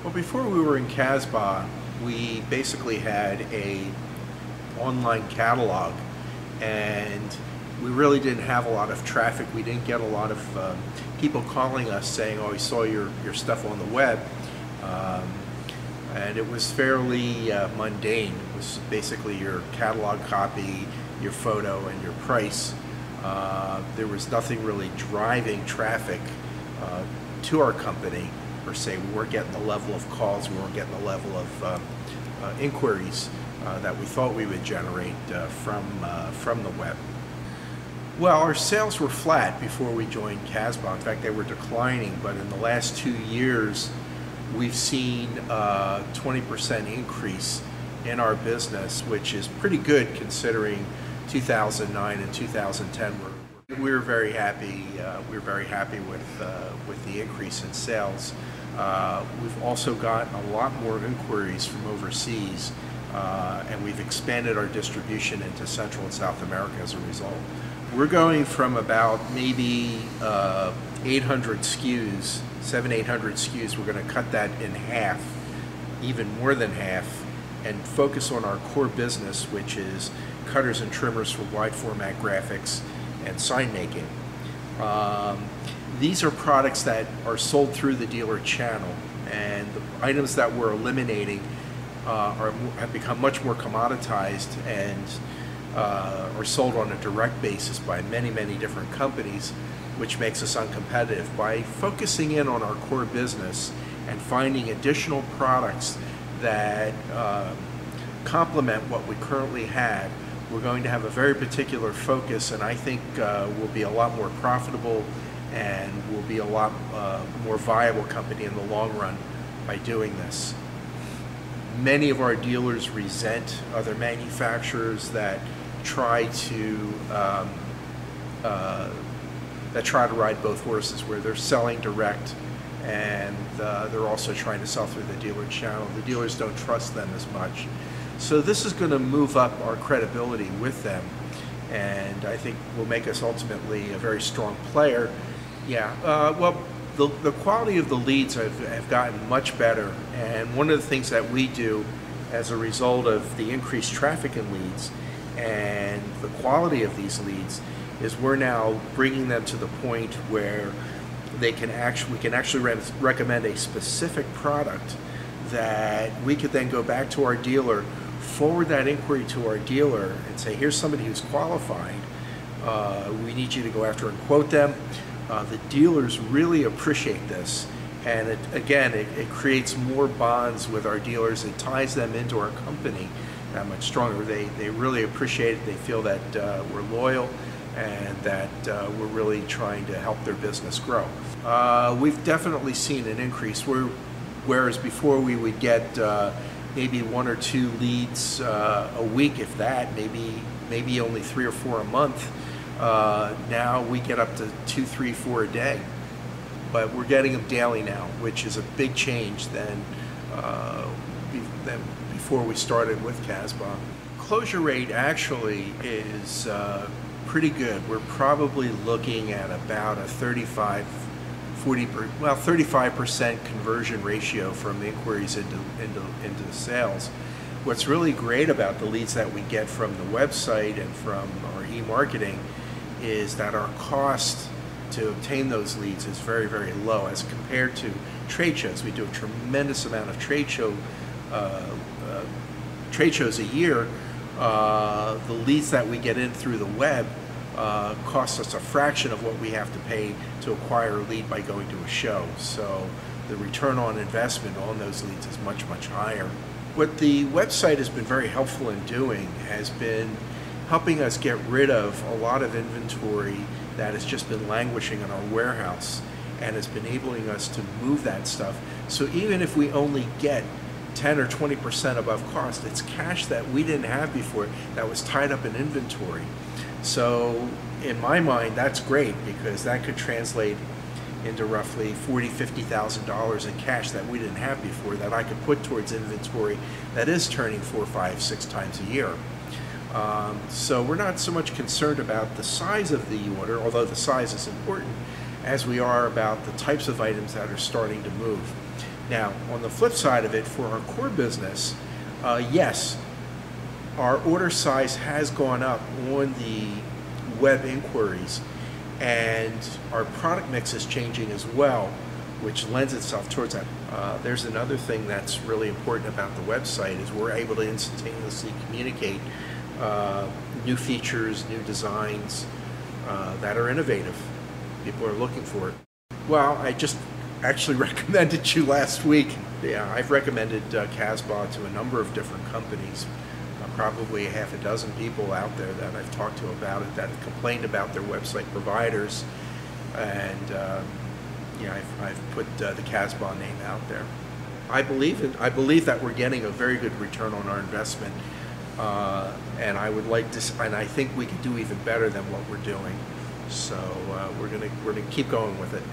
Well, before we were in Cazbah, we basically had a online catalog, and we really didn't have a lot of traffic. We didn't get a lot of people calling us saying, "Oh, we saw your stuff on the web," and it was fairly mundane. It was basically your catalog copy, your photo, and your price. There was nothing really driving traffic to our company, per se. We weren't getting the level of calls, we weren't getting the level of inquiries that we thought we would generate from the web. Well, our sales were flat before we joined Cazbah. In fact, they were declining, but in the last 2 years, we've seen a 20% increase in our business, which is pretty good considering 2009 and 2010 we were very happy. We were very happy with the increase in sales. We've also gotten a lot more inquiries from overseas, and we've expanded our distribution into Central and South America as a result. We're going from about maybe 800 SKUs, 800 SKUs. We're going to cut that in half, even more than half, and focus on our core business, which is cutters and trimmers for wide format graphics and sign making. These are products that are sold through the dealer channel, and the items that we're eliminating have become much more commoditized and are sold on a direct basis by many different companies, which makes us uncompetitive. By focusing in on our core business and finding additional products that complement what we currently have, we're going to have a very particular focus, and I think we'll be a lot more profitable and we'll be a lot more viable company in the long run by doing this. Many of our dealers resent other manufacturers that try to ride both horses, where they're selling direct and they're also trying to sell through the dealer channel. The dealers don't trust them as much. So this is going to move up our credibility with them, and I think will make us ultimately a very strong player. Yeah, well, the quality of the leads have gotten much better, and one of the things that we do as a result of the increased traffic in leads and the quality of these leads is we're now bringing them to the point where we can actually recommend a specific product that we could then go back to our dealer, forward that inquiry to our dealer and say, here's somebody who's qualified, we need you to go after and quote them. The dealers really appreciate this, and it creates more bonds with our dealers. It ties them into our company that much stronger. They really appreciate it. They feel that we're loyal and that we're really trying to help their business grow. We've definitely seen an increase. Whereas before we would get maybe 1 or 2 leads a week, if that, maybe only 3 or 4 a month. Now we get up to 2, 3, 4 a day, but we're getting them daily now, which is a big change than before we started with Cazbah. Closure rate actually is pretty good. We're probably looking at about a 35% conversion ratio from inquiries into sales. What's really great about the leads that we get from the website and from our e-marketing is that our cost to obtain those leads is very low as compared to trade shows. We do a tremendous amount of trade shows a year. The leads that we get in through the web costs us a fraction of what we have to pay to acquire a lead by going to a show. So the return on investment on those leads is much higher. What the website has been very helpful in doing has been helping us get rid of a lot of inventory that has just been languishing in our warehouse, and has been enabling us to move that stuff. So even if we only get 10 or 20% above cost, it's cash that we didn't have before that was tied up in inventory. So in my mind, that's great, because that could translate into roughly $40,000 to $50,000 in cash that we didn't have before, that I could put towards inventory that is turning 4, 5, 6 times a year. So we're not so much concerned about the size of the order, although the size is important, as we are about the types of items that are starting to move. Now, on the flip side of it, for our core business, yes, our order size has gone up on the web inquiries, and our product mix is changing as well, which lends itself towards that. There's another thing that's really important about the website is we're able to instantaneously communicate new features, new designs that are innovative. People are looking for it. Well, I just actually recommended you last week. Yeah, I've recommended Cazbah to a number of different companies. Probably a half a dozen people out there that I've talked to about it that have complained about their website providers, and I've put the Cazbah name out there. I believe that we're getting a very good return on our investment, and I would like to, and I think we could do even better than what we're doing. So we're gonna keep going with it.